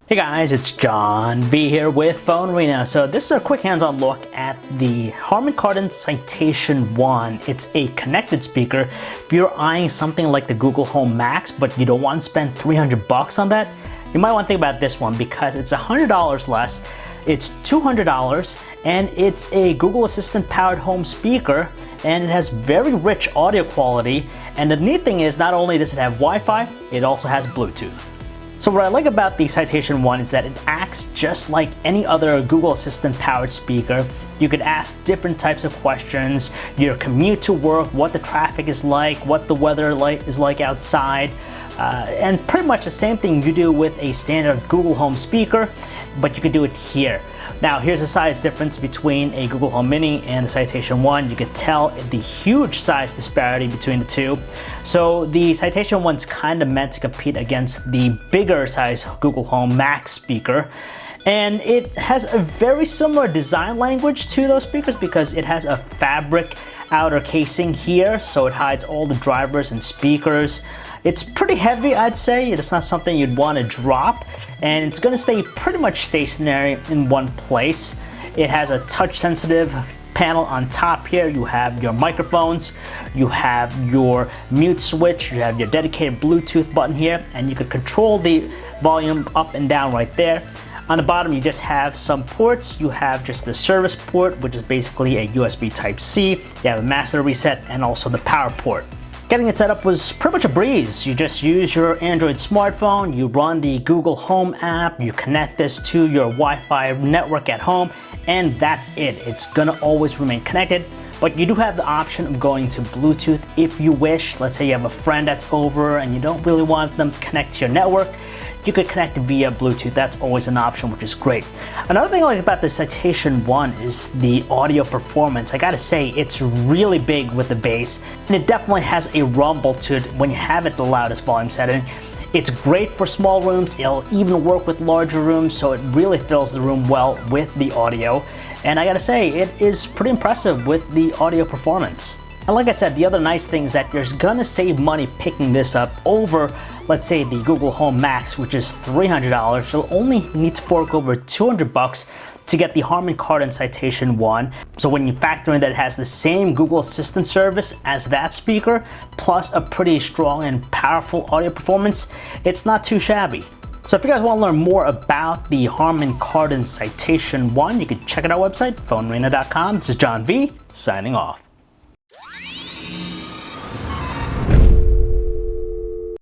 Hey guys, it's John V here with PhoneArena. So this is a quick hands-on look at the Harman Kardon Citation One. It's a connected speaker. If you're eyeing something like the Google Home Max, but you don't want to spend $300 on that, you might want to think about this one because it's $100 less. It's $200 and it's a Google Assistant powered home speaker, and it has very rich audio quality. And the neat thing is, not only does it have Wi-Fi, it also has Bluetooth. So what I like about the Citation One is that it acts just like any other Google Assistant powered speaker. You could ask different types of questions, your commute to work, what the traffic is like, what the weather is like outside, and pretty much the same thing you do with a standard Google Home speaker, but you can do it here. Now here's the size difference between a Google Home Mini and the Citation One. You could tell the huge size disparity between the two. So the Citation One's kind of meant to compete against the bigger size Google Home Max speaker. And it has a very similar design language to those speakers because it has a fabric outer casing here, so it hides all the drivers and speakers. It's pretty heavy, I'd say. It's not something you'd want to drop, and it's going to stay pretty much stationary in one place. It has a touch-sensitive panel on top here. You have your microphones, you have your mute switch, you have your dedicated Bluetooth button here, and you can control the volume up and down right there. On the bottom, you just have some ports. You have just the service port, which is basically a USB Type-C. You have a master reset and also the power port. Getting it set up was pretty much a breeze. You just use your Android smartphone, you run the Google Home app, you connect this to your Wi-Fi network at home, and that's it. It's gonna always remain connected, but you do have the option of going to Bluetooth if you wish. Let's say you have a friend that's over and you don't really want them to connect to your network. You could connect via Bluetooth. That's always an option, which is great. Another thing I like about the Citation One is the audio performance. I gotta say, it's really big with the bass, and it definitely has a rumble to it when you have it the loudest volume setting. It's great for small rooms. It'll even work with larger rooms, so it really fills the room well with the audio. And I gotta say, it is pretty impressive with the audio performance. And like I said, the other nice thing is that you're gonna save money picking this up over, let's say, the Google Home Max, which is $300. You'll only need to fork over $200 to get the Harman Kardon Citation One. So when you factor in that it has the same Google Assistant service as that speaker, plus a pretty strong and powerful audio performance, it's not too shabby. So if you guys want to learn more about the Harman Kardon Citation One, you can check out our website, PhoneArena.com. This is John V, signing off.